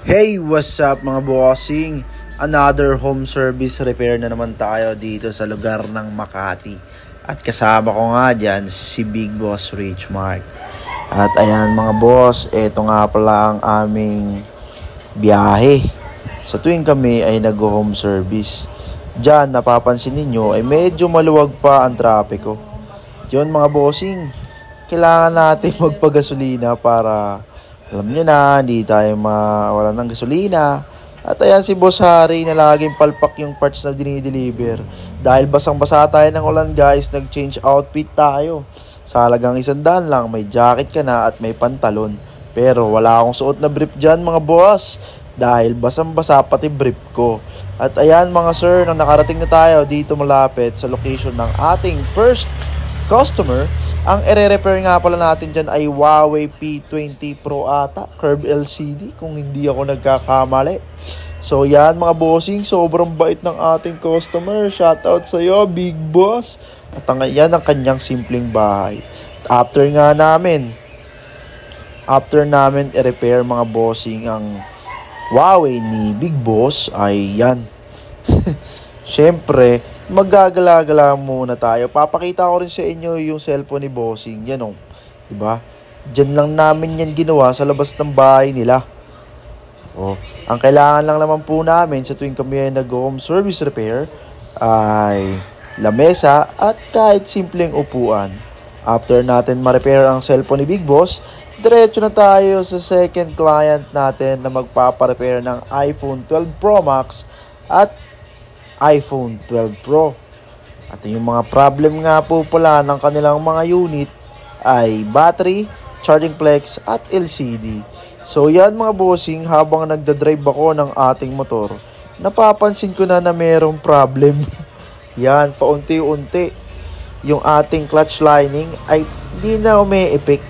Hey, what's up mga bossing? Another home service repair na naman tayo dito sa lugar ng Makati. At kasama ko nga dyan si Big Boss Rich Mark. At ayan mga boss, eto nga pala ang aming biyahe. Sa tuwing kami ay nag-home service. Diyan, napapansin ninyo ay medyo maluwag pa ang trapiko. Yun mga bossing, kailangan natin magpagasolina para alam nyo na, hindi tayo mawalan ng gasolina. At ayan si Boss Harry na laging palpak yung parts na dinideliver. Dahil basang-basa tayo ng ulan guys, nag-change outfit tayo. Sa halagang 100 lang, may jacket ka na at may pantalon. Pero wala akong suot na brief dyan mga boss. Dahil basang-basa pati brief ko. At ayan mga sir, nang nakarating na tayo dito malapit sa location ng ating first customer. Ang ire-repair nga pala natin dyan ay Huawei P20 Pro ata, curve LCD kung hindi ako nagkakamali. So yan mga bossing, sobrang bait ng ating customer. Shoutout sa iyo Big Boss. At yan ang kanyang simpleng bahay. After namin i-repair mga bossing ang Huawei ni Big Boss ay yan. Siyempre, maggagala-gala muna tayo. Papakita ko rin sa inyo yung cellphone ni Bossing. Yan o. Diba? Diyan lang namin yan ginawa sa labas ng bahay nila. O, ang kailangan lang naman po namin sa tuwing kami ay nag-home service repair ay lamesa at kahit simpleng upuan. After natin ma-repair ang cellphone ni Big Boss, diretso na tayo sa second client natin na magpapa-repair ng iPhone 12 Pro Max at iPhone 12 Pro. At yung mga problem nga po pala ng kanilang mga unit ay battery, charging flex at LCD. So yan mga bossing, habang nagdadrive ako ng ating motor, napapansin ko na merong problem. Yan, paunti-unti yung ating clutch lining ay hindi na umi-effect.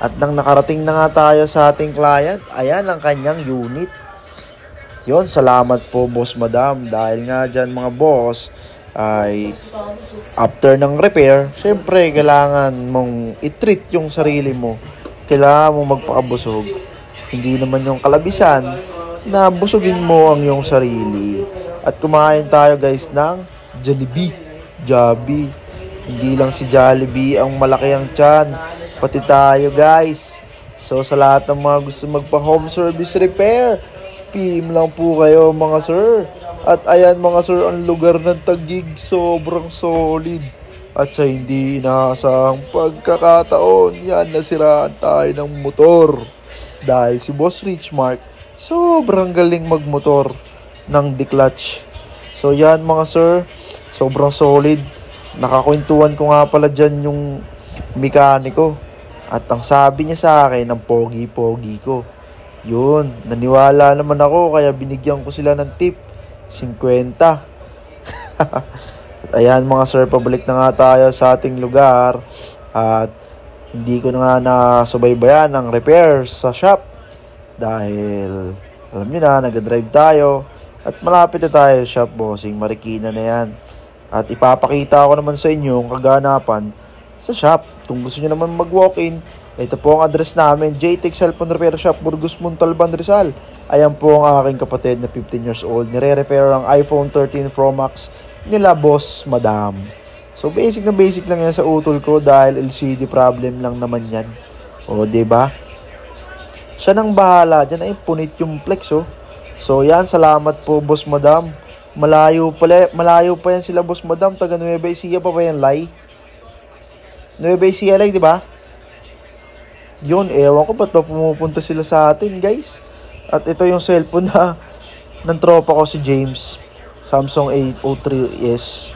At nang nakarating na nga tayo sa ating client, ayan ang kanyang unit. Yun, salamat po boss madam. Dahil nga dyan mga boss ay after ng repair, syempre kailangan mong i-treat yung sarili mo. Kailangan mong magpakabusog. Hindi naman yung kalabisan na busugin mo ang yung sarili. At kumain tayo guys ng Jollibee. Hindi lang si Jollibee ang malaki ang tiyan, pati tayo guys. So sa lahat ng mga gusto magpa home service repair, PM lang po kayo mga sir. At ayan mga sir, ang lugar ng Taguig sobrang solid. At sa hindi inaasahang pagkakataon, yan, nasiraan tayo ng motor. Dahil si Boss Rich Mark, sobrang galing magmotor ng declutch. So yan mga sir, sobrang solid. Nakakwentuhan ko nga pala dyan yung mekaniko. At ang sabi niya sa akin, ang pogi-pogi ko. Yun, naniwala naman ako kaya binigyan ko sila ng tip, 50. At ayan mga sir, pabalik na nga tayo sa ating lugar. At hindi ko na nga nasubaybayan ang repairs sa shop. Dahil, alam nyo na, nag-drive tayo. At malapit na tayo sa shop bossing, Marikina na yan. At ipapakita ko naman sa inyo ang kaganapan sa shop. Kung gusto nyo naman mag-walk-in, ito po ang address namin, JTech Cellphone Repair Shop, Burgos, Montalban, Rizal. Ayan po ang aking kapatid na 15 years old. Nire-repair ang iPhone 13 Pro Max nila boss madam. So basic na basic lang yan sa utol ko dahil LCD problem lang naman yan. O diba? Siya nang bahala. Diyan ay punit yung flex oh. So yan, salamat po boss madam. Malayo pa yan sila boss madam. Taga Nueva Ecija pa yan, Lai? Nueva Ecija, Lai, diba? Yun, ewan ko ba't ba pumupunta sila sa atin guys. At ito yung cellphone na ng tropa ko si James, Samsung A03s.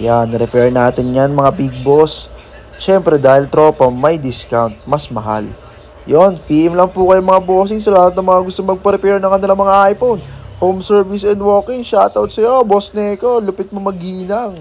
Yan, repair natin yan mga big boss. Syempre dahil tropa may discount, mas mahal. Yun, PM lang po kayo mga bossing sa lahat ng mga gusto magpa-repair ng kanilang mga iPhone, home service and walk-in. Shoutout sa iyo Boss Neko, lupit mo maghinang.